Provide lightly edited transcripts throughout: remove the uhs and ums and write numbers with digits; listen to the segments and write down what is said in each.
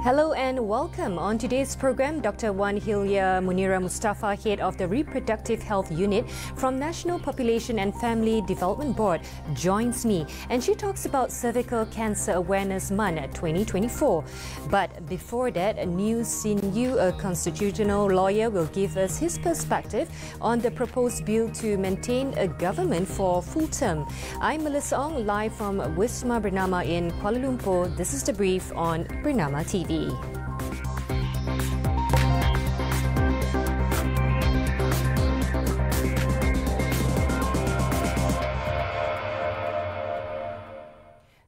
Hello and welcome. On today's program, Dr. Wan Hilya Munira Mustafa, Head of the Reproductive Health Unit from National Population and Family Development Board, joins me, and she talks about Cervical Cancer Awareness Month 2024. But before that, Sin Yew, a constitutional lawyer, will give us his perspective on the proposed bill to maintain a government for full term. I'm Melissa Ong, live from Wisma Bernama in Kuala Lumpur. This is the brief on Bernama TV.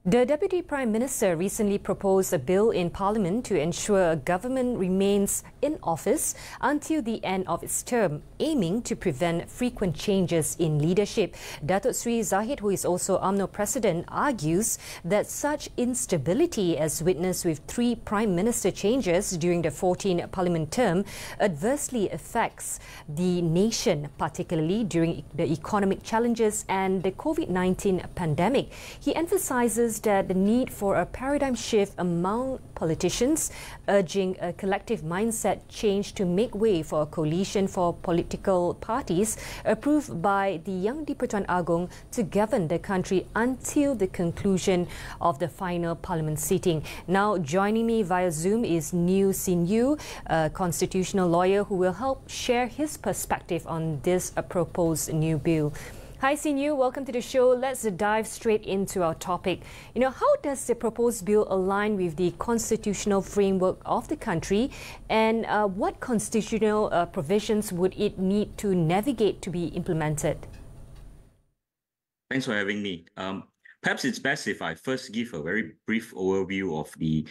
The Deputy Prime Minister recently proposed a bill in Parliament to ensure a government remains in office until the end of its term, aiming to prevent frequent changes in leadership. Datuk Sri Zahid, who is also UMNO President, argues that such instability, as witnessed with 3 Prime Minister changes during the 14th Parliament term, adversely affects the nation, particularly during the economic challenges and the COVID-19 pandemic. He emphasises that the need for a paradigm shift among politicians, urging a collective mindset change to make way for a coalition for political parties approved by the Yang di-Pertuan Agong to govern the country until the conclusion of the final parliament sitting. Now joining me via Zoom is Sin Yew, a constitutional lawyer who will help share his perspective on this proposed new bill. Hi Sin Yew, welcome to the show. Let's dive straight into our topic. How does the proposed bill align with the constitutional framework of the country, and what constitutional provisions would it need to navigate to be implemented? Thanks for having me. Perhaps it's best if I first give a very brief overview of the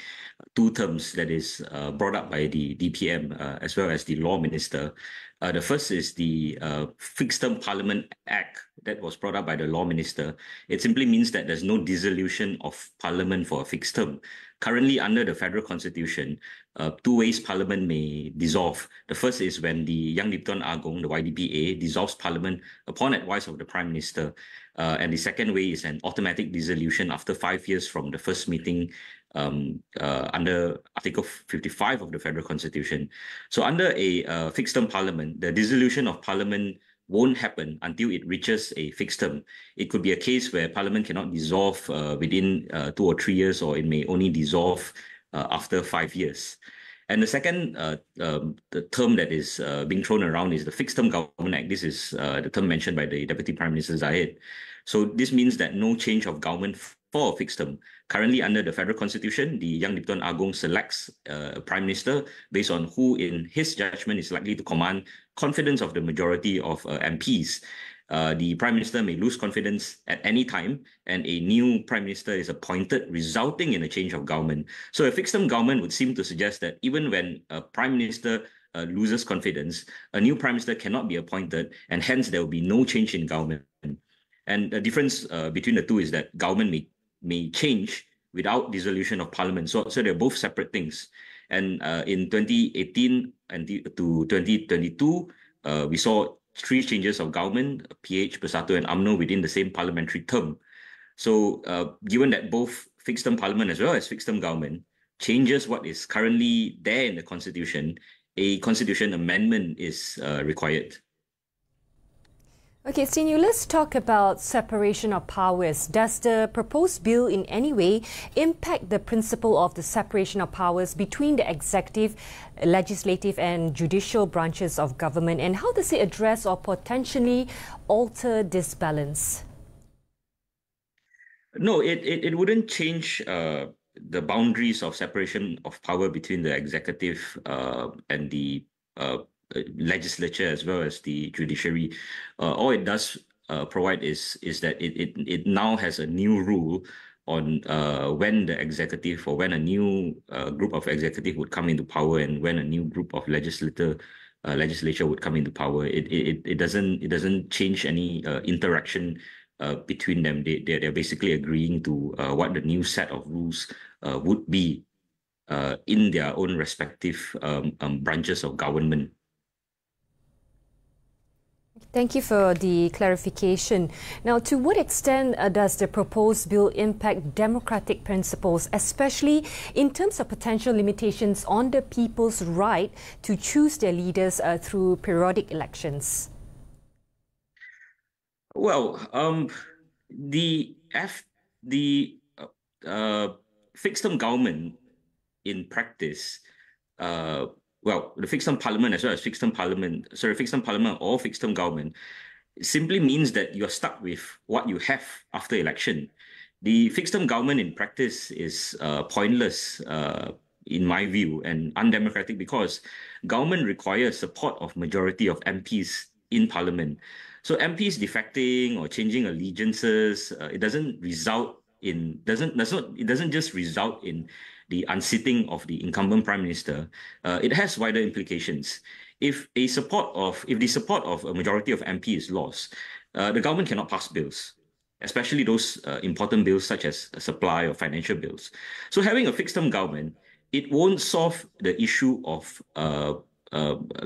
2 terms that is brought up by the DPM as well as the Law Minister. The first is the Fixed Term Parliament Act that was brought up by the Law Minister. It simply means that there's no dissolution of Parliament for a fixed term. Currently, under the Federal Constitution, 2 ways Parliament may dissolve. The first is when the Yang di-Pertuan Agong, the YDPA, dissolves Parliament upon advice of the Prime Minister. And the second way is an automatic dissolution after 5 years from the first meeting under Article 55 of the Federal Constitution. So under a fixed term Parliament, the dissolution of Parliament won't happen until it reaches a fixed term. It could be a case where Parliament cannot dissolve within 2 or 3 years, or it may only dissolve after 5 years. And the second the term that is being thrown around is the Fixed Term Government Act. This is the term mentioned by the Deputy Prime Minister Zahid. So this means that no change of government for a fixed term. Currently, under the Federal Constitution, the Yang di-Pertuan Agong selects a Prime Minister based on who, in his judgment, is likely to command confidence of the majority of MPs. The Prime Minister may lose confidence at any time, and a new Prime Minister is appointed, resulting in a change of government. So a fixed-term government would seem to suggest that even when a Prime Minister loses confidence, a new Prime Minister cannot be appointed, and hence there will be no change in government. And the difference between the two is that government may change without dissolution of Parliament. So they're both separate things. And in 2018 and to 2022, we saw 3 changes of government, PH, Bersatu and UMNO, within the same parliamentary term. So given that both fixed-term parliament as well as fixed-term government changes what is currently there in the Constitution, a constitution amendment is required. Okay, Sin Yew, let's talk about separation of powers. Does the proposed bill in any way impact the principle of the separation of powers between the executive, legislative and judicial branches of government? And how does it address or potentially alter this balance? No, it wouldn't change the boundaries of separation of power between the executive and the legislature as well as the judiciary. All it does provide is that it now has a new rule on when the executive or when a new group of executive would come into power and when a new group of legislature would come into power. It doesn't change any interaction between them. They're basically agreeing to what the new set of rules would be in their own respective branches of government. Thank you for the clarification. Now, to what extent does the proposed bill impact democratic principles, especially in terms of potential limitations on the people's right to choose their leaders through periodic elections? Well, the fixed term government in practice, well, the fixed term parliament as well as fixed term parliament or fixed term government simply means that you're stuck with what you have after election. The fixed term government in practice is pointless, in my view, and undemocratic because government requires support of majority of MPs in parliament. So MPs defecting or changing allegiances, it doesn't just result in the unseating of the incumbent prime minister. It has wider implications. If the support of a majority of MP is lost, the government cannot pass bills, especially those important bills such as supply or financial bills. So having a fixed term government, it won't solve the issue of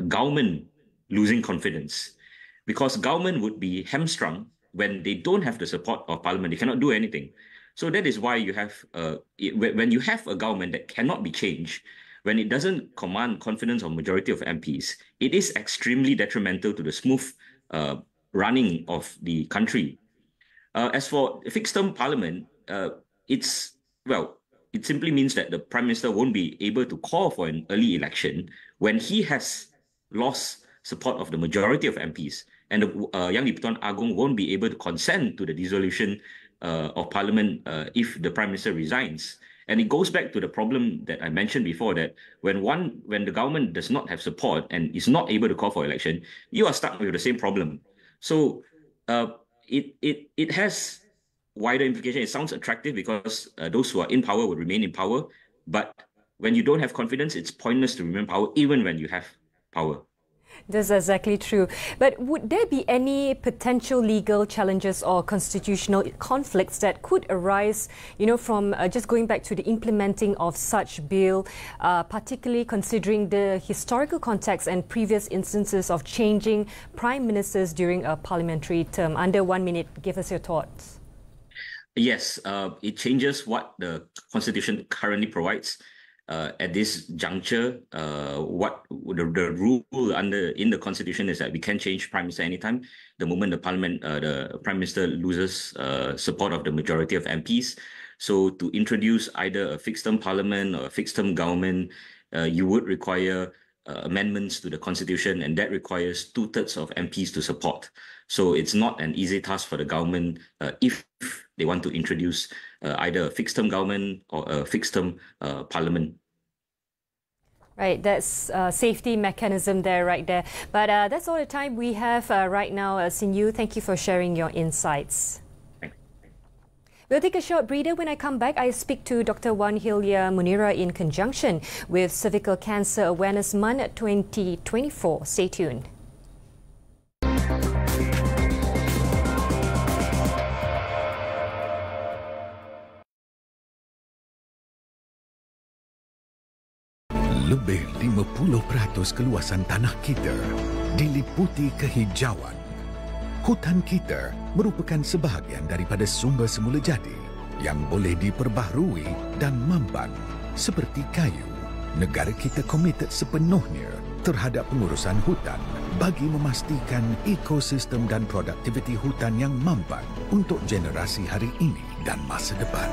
government losing confidence, because government would be hamstrung when they don't have the support of parliament. They cannot do anything. So that is why you have, when you have a government that cannot be changed, when it doesn't command confidence of majority of MPs, it is extremely detrimental to the smooth running of the country. As for fixed term parliament, it simply means that the prime minister won't be able to call for an early election when he has lost support of the majority of MPs, and the Yang di-Pertuan Agong won't be able to consent to the dissolution of parliament if the prime minister resigns. And it goes back to the problem that I mentioned before, that when the government does not have support and is not able to call for election, you are stuck with the same problem. So it has wider implications. It sounds attractive because those who are in power will remain in power, but when you don't have confidence, it's pointless to remain in power even when you have power. That's exactly true. But would there be any potential legal challenges or constitutional conflicts that could arise, from just going back to the implementing of such bill, particularly considering the historical context and previous instances of changing prime ministers during a parliamentary term? Under 1 minute, give us your thoughts. Yes, it changes what the Constitution currently provides. At this juncture, what the rule in the Constitution is that we can change prime minister anytime. The moment the prime minister loses support of the majority of MPs. So to introduce either a fixed term parliament or a fixed term government, you would require amendments to the Constitution, and that requires 2/3 of MPs to support. So it's not an easy task for the government if they want to introduce either a fixed term government or a fixed term parliament. Right, that's a safety mechanism right there. But that's all the time we have right now. Sin Yew, thank you for sharing your insights. We'll take a short breather. When I come back, I speak to Dr. Wan Hilya Munira in conjunction with Cervical Cancer Awareness Month 2024. Stay tuned. Lebih 50% keluasan tanah kita diliputi kehijauan. Hutan kita merupakan sebahagian daripada sumber semula jadi yang boleh diperbaharui dan mampan. Seperti kayu, negara kita komited sepenuhnya terhadap pengurusan hutan bagi memastikan ekosistem dan produktiviti hutan yang mampan untuk generasi hari ini dan masa depan.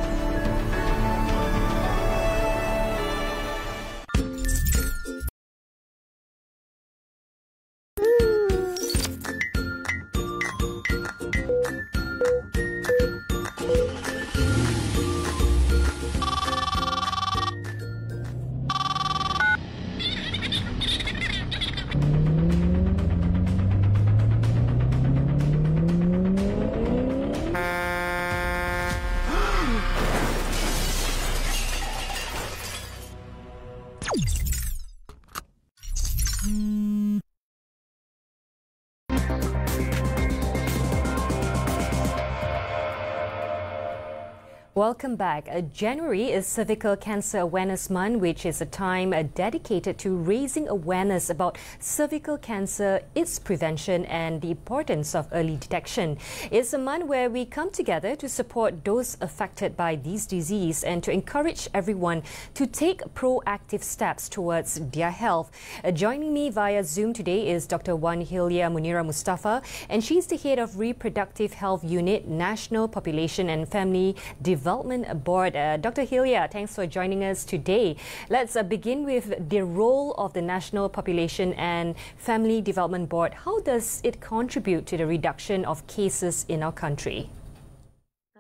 Welcome back. January is Cervical Cancer Awareness Month, which is a time dedicated to raising awareness about cervical cancer, its prevention and the importance of early detection. It's a month where we come together to support those affected by this disease and to encourage everyone to take proactive steps towards their health. Joining me via Zoom today is Dr. Wan Hilya Munira Mustafa, and she's the head of Reproductive Health Unit, National Population and Family Development Board. Dr. Hilya, thanks for joining us today. Let's begin with the role of the National Population and Family Development Board. How does it contribute to the reduction of cases in our country?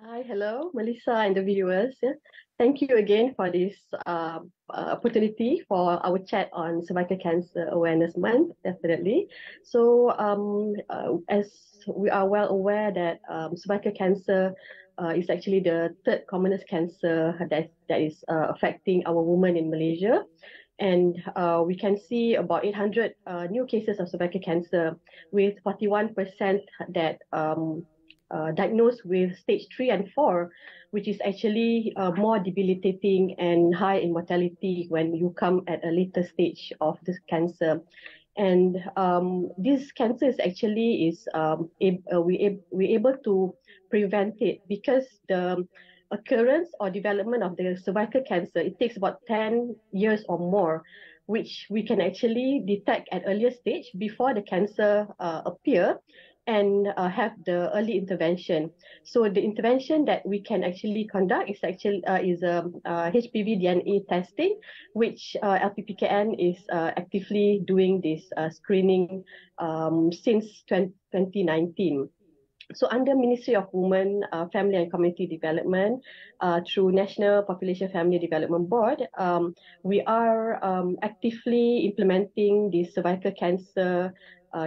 Hi, hello, Melissa and the viewers. Thank you again for this opportunity for our chat on Cervical Cancer Awareness Month, definitely. So, as we are well aware that cervical cancer is actually the third commonest cancer that is affecting our women in Malaysia. And we can see about 800 new cases of cervical cancer, with 41% that diagnosed with stage 3 and 4, which is actually more debilitating and high in mortality when you come at a later stage of this cancer. And this cancer is actually we're able to prevent it, because the occurrence or development of the cervical cancer, it takes about 10 years or more, which we can actually detect at earlier stage before the cancer appear, and have the early intervention. So the intervention that we can actually conduct is HPV DNA testing, which LPPKN is actively doing this screening since 2019. So under Ministry of Women, Family and Community Development, through National Population Family Development Board, we are actively implementing the cervical cancer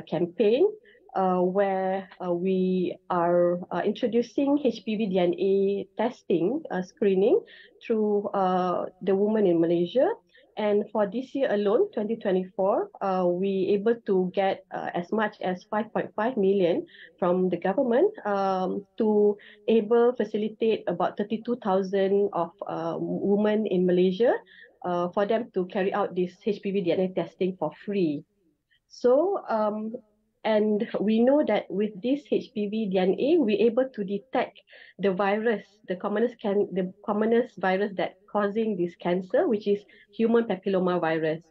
campaign, where we are introducing HPV DNA testing screening through the women in Malaysia. And for this year alone, 2024, we able to get as much as 5.5 million from the government to facilitate about 32,000 of women in Malaysia for them to carry out this HPV DNA testing for free. So, and we know that with this HPV DNA, we're able to detect the virus, the commonest virus that causing this cancer, which is human papilloma virus.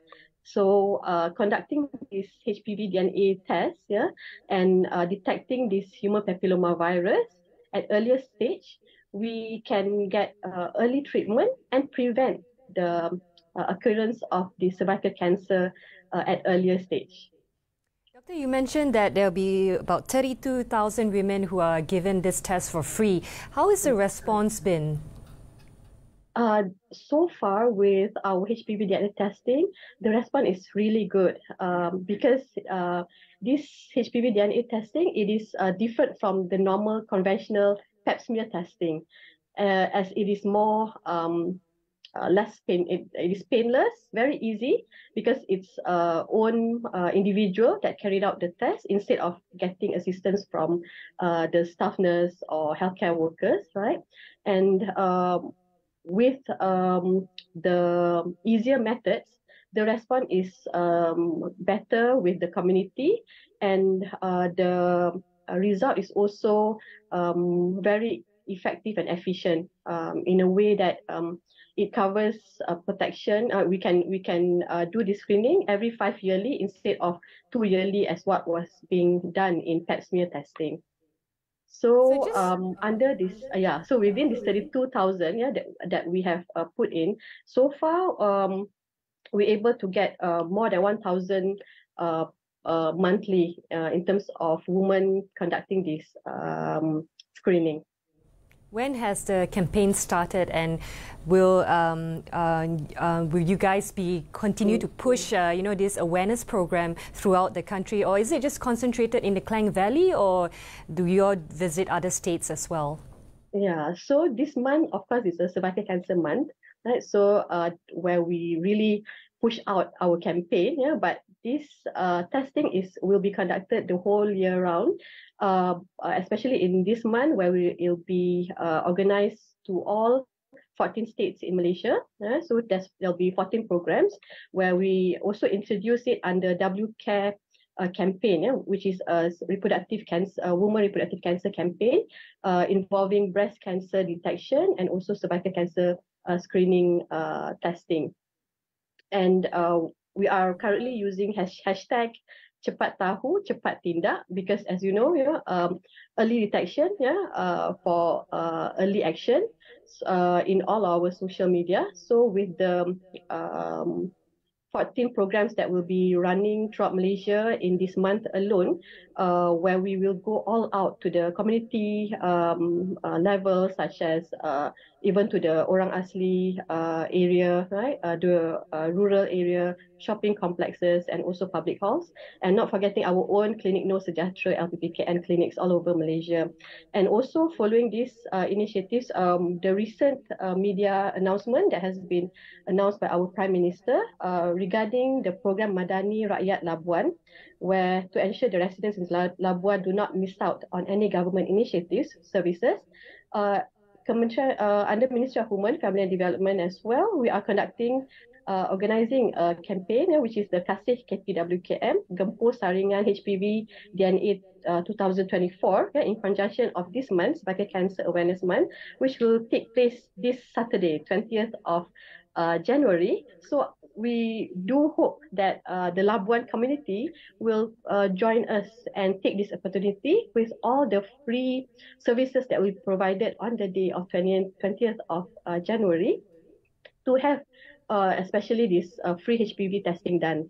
So, conducting this HPV DNA test, and detecting this human papilloma virus at earlier stage, we can get early treatment and prevent the occurrence of the cervical cancer at earlier stage. Doctor, you mentioned that there'll be about 32,000 women who are given this test for free. How has the response been? So far with our HPV DNA testing, the response is really good, because this HPV DNA testing, it is different from the normal conventional pap smear testing, as it is more less pain. It is painless, very easy, because it's own individual that carried out the test instead of getting assistance from the staff nurse or healthcare workers, right? And with the easier methods, the response is better with the community, and the result is also very effective and efficient in a way that it covers protection. We can do the screening every 5 yearly instead of 2 yearly as what was being done in pap smear testing. So, under this, so within this 32,000, that we have put in so far, we're able to get more than 1,000 monthly in terms of women conducting this screening. When has the campaign started, and will you guys continue to push this awareness program throughout the country, or is it just concentrated in the Klang Valley, or do you all visit other states as well? Yeah, so this month, of course, is a cervical cancer month, right? So where we really push out our campaign, but this testing will be conducted the whole year round, especially in this month where it will be organized to all 14 states in Malaysia. So there'll be 14 programs where we also introduce it under WCare campaign, which is a reproductive cancer, woman reproductive cancer campaign involving breast cancer detection and also cervical cancer screening testing. And we are currently using hashtag cepat tahu, cepat tindak, because as you know, early detection, for early action in all our social media. So with the 14 programs that will be running throughout Malaysia in this month alone, where we will go all out to the community level, such as even to the Orang Asli area, right? The rural area, shopping complexes, and also public halls. And not forgetting our own Klinik Nur Sejahtera LPPKN clinics all over Malaysia. And also following these initiatives, the recent media announcement that has been announced by our Prime Minister regarding the program Madani Rakyat Labuan, where to ensure the residents in Labuan do not miss out on any government initiatives, services, under Ministry of Women, Family and Development as well, we are organizing a campaign, which is the Kasih KPWKM, Gempur Saringan HPV DNA 2024, in conjunction of this month, Cervical Cancer Awareness Month, which will take place this Saturday, 20th of January. So we do hope that the Labuan community will join us and take this opportunity with all the free services that we provided on the day of 20th of January to have especially this free HPV testing done.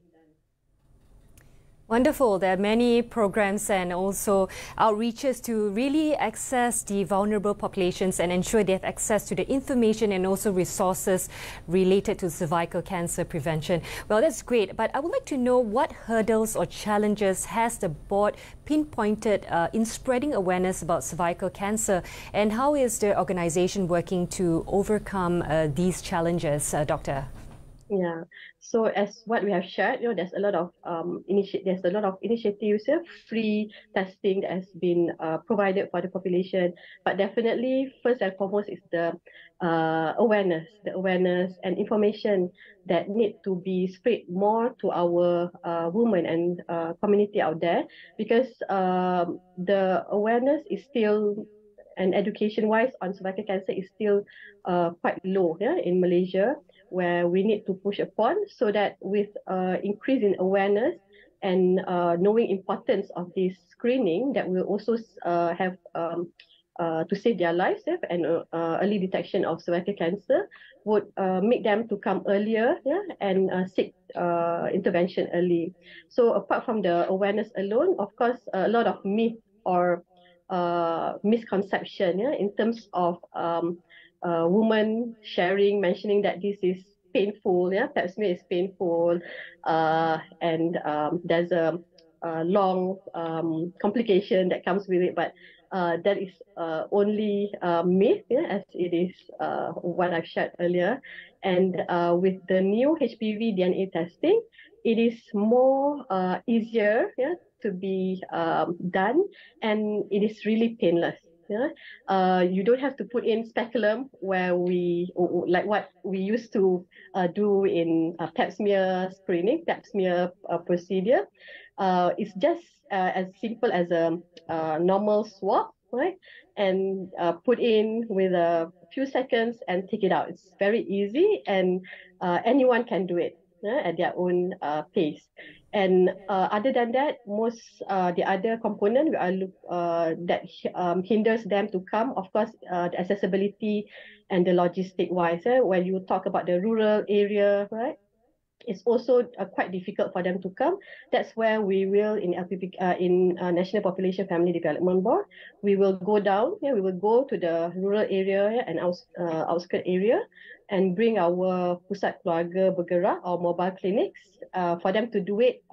Wonderful. There are many programs and also outreaches to really access the vulnerable populations and ensure they have access to the information and also resources related to cervical cancer prevention. Well, that's great, but I would like to know what hurdles or challenges has the board pinpointed in spreading awareness about cervical cancer, and how is the organisation working to overcome these challenges, Doctor? Yeah. So as what we have shared, there's a lot of initiatives, free testing that has been provided for the population. But definitely, first and foremost, is the awareness and information that need to be spread more to our women and community out there, because the awareness is still, and education-wise on cervical cancer is still quite low in Malaysia, where we need to push upon, so that with increase in awareness and knowing importance of this screening, that will also have to save their lives, and early detection of cervical cancer would make them to come earlier, and seek intervention early. So apart from the awareness alone, of course, a lot of myth or misconception in terms of women mentioning that this is painful, pap smear is painful, and there's a long complication that comes with it, but that is only myth, as it is what I've shared earlier. And with the new HPV DNA testing, it is more easier to be done, and it is really painless. You don't have to put in speculum, where like what we used to do in pap smear screening, pap smear procedure. It's just as simple as a normal swab, right? And put in with a few seconds and take it out. It's very easy, and anyone can do it at their own pace. And other than that, most the other component that hinders them to come, of course, the accessibility and the logistic wise. When you talk about the rural area, right, it's also quite difficult for them to come. That's where we will, in National Population Family Development Board, we will go down. We will go to the rural area and outskirt area, and bring our Pusat Keluarga Bergerak, our mobile clinics, for them to do it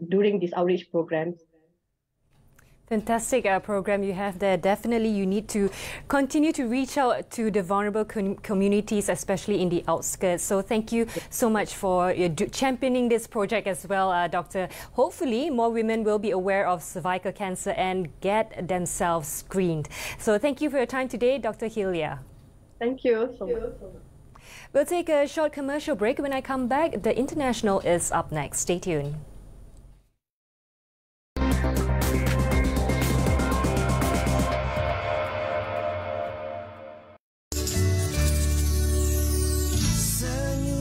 during these outreach programs. Fantastic program you have there. Definitely you need to continue to reach out to the vulnerable communities, especially in the outskirts. So thank you so much for championing this project as well, Doctor. Hopefully more women will be aware of cervical cancer and get themselves screened. So thank you for your time today, Dr. Hilya. Thank you so much. We'll take a short commercial break. When I come back, the international is up next. Stay tuned.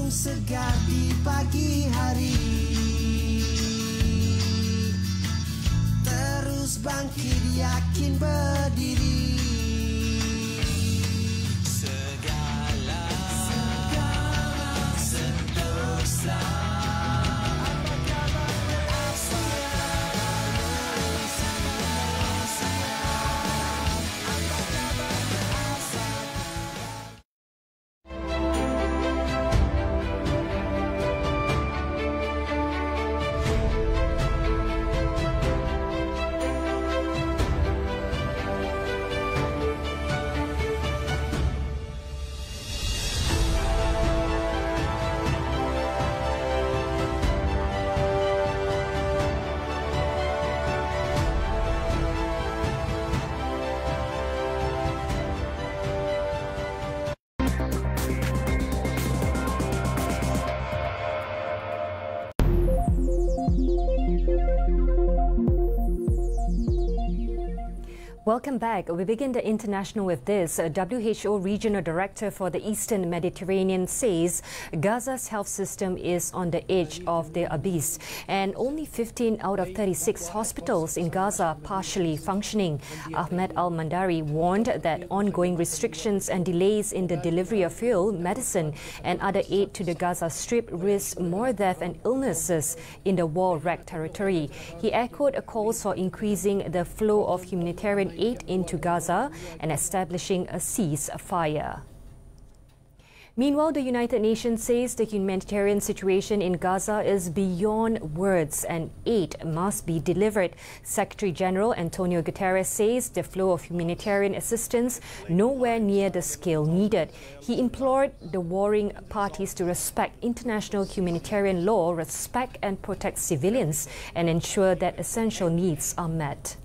Segar di pagi hari, terus bangkit yakin berdiri. Segala sentosa. Welcome back. We begin the international with this. WHO Regional Director for the Eastern Mediterranean says Gaza's health system is on the edge of the abyss and only 15 out of 36 hospitals in Gaza are partially functioning. Ahmad al-Mandari warned that ongoing restrictions and delays in the delivery of fuel, medicine and other aid to the Gaza Strip risk more death and illnesses in the war-wrecked territory. He echoed calls for increasing the flow of humanitarian aid into Gaza and establishing a ceasefire. Meanwhile, the United Nations says the humanitarian situation in Gaza is beyond words and aid must be delivered. Secretary General Antonio Guterres says the flow of humanitarian assistance nowhere near the scale needed. He implored the warring parties to respect international humanitarian law, respect and protect civilians, and ensure that essential needs are met.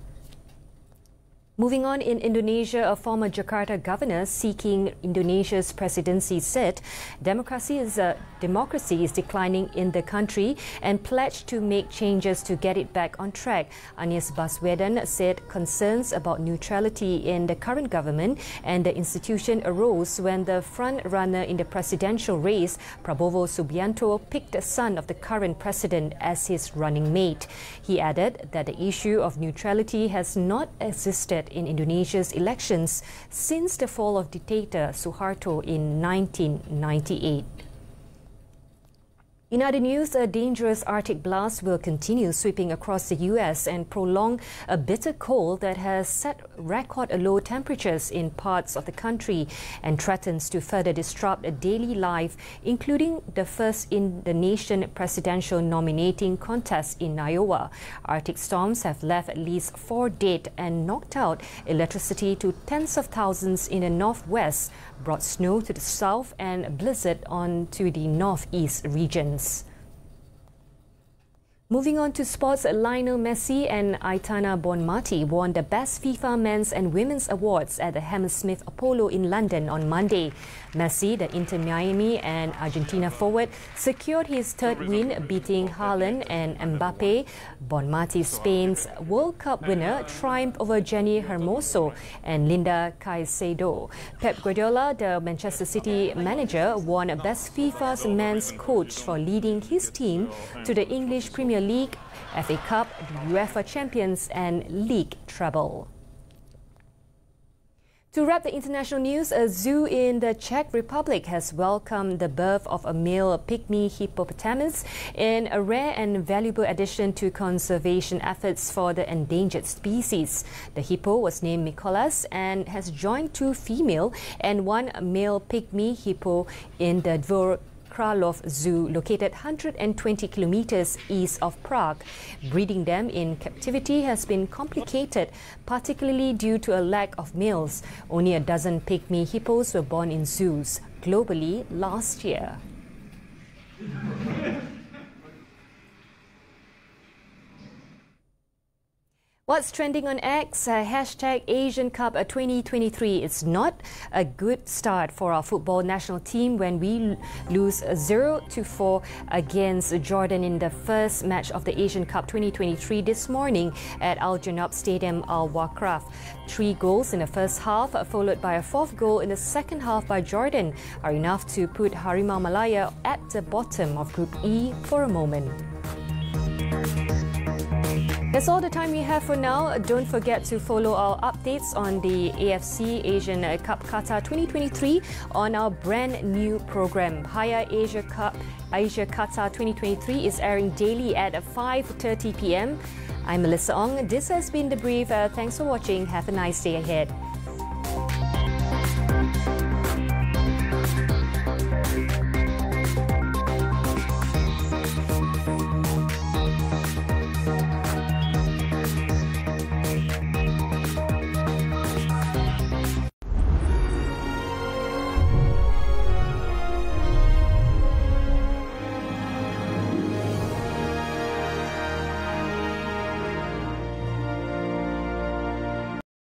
Moving on, in Indonesia, a former Jakarta governor seeking Indonesia's presidency said democracy is declining in the country and pledged to make changes to get it back on track. Anies Baswedan said concerns about neutrality in the current government and the institution arose when the front-runner in the presidential race, Prabowo Subianto, picked the son of the current president as his running mate. He added that the issue of neutrality has not existed in Indonesia's elections since the fall of dictator Suharto in 1998. In other news, a dangerous Arctic blast will continue sweeping across the U.S. and prolong a bitter cold that has set record low temperatures in parts of the country and threatens to further disrupt daily life, including the first in the nation presidential nominating contest in Iowa. Arctic storms have left at least 4 dead and knocked out electricity to tens of thousands in the northwest, brought snow to the south and blizzard on to the northeast regions. Moving on to sports, Lionel Messi and Aitana Bonmati won the Best FIFA Men's and Women's Awards at the Hammersmith Apollo in London on Monday. Messi, the Inter Miami and Argentina forward, secured his third win, beating Haaland and Mbappe. Bonmati, Spain's World Cup winner, triumphed over Jenny Hermoso and Linda Caicedo. Pep Guardiola, the Manchester City manager, won Best FIFA's Men's Coach for leading his team to the English Premier League, FA Cup, the UEFA Champions and League treble. To wrap the international news, a zoo in the Czech Republic has welcomed the birth of a male pygmy hippopotamus in a rare and valuable addition to conservation efforts for the endangered species. The hippo was named Nicholas and has joined 2 female and 1 male pygmy hippo in the Dvor Kralov Zoo, located 120 kilometers east of Prague. Breeding them in captivity has been complicated, particularly due to a lack of males. Only a dozen pygmy hippos were born in zoos globally last year. What's trending on X? Hashtag Asian Cup 2023. It's not a good start for our football national team when we lose 0-4 against Jordan in the first match of the Asian Cup 2023 this morning at Al Janab Stadium, Al Wakraf. 3 goals in the first half, followed by a 4th goal in the second half by Jordan, are enough to put Harimau Malaya at the bottom of Group E for a moment. That's all the time we have for now. Don't forget to follow our updates on the AFC Asian Cup Qatar 2023 on our brand new program. Haya Asia Cup Asia Qatar 2023 is airing daily at 5:30 p.m. I'm Melissa Ong. This has been The Brief. Thanks for watching. Have a nice day ahead.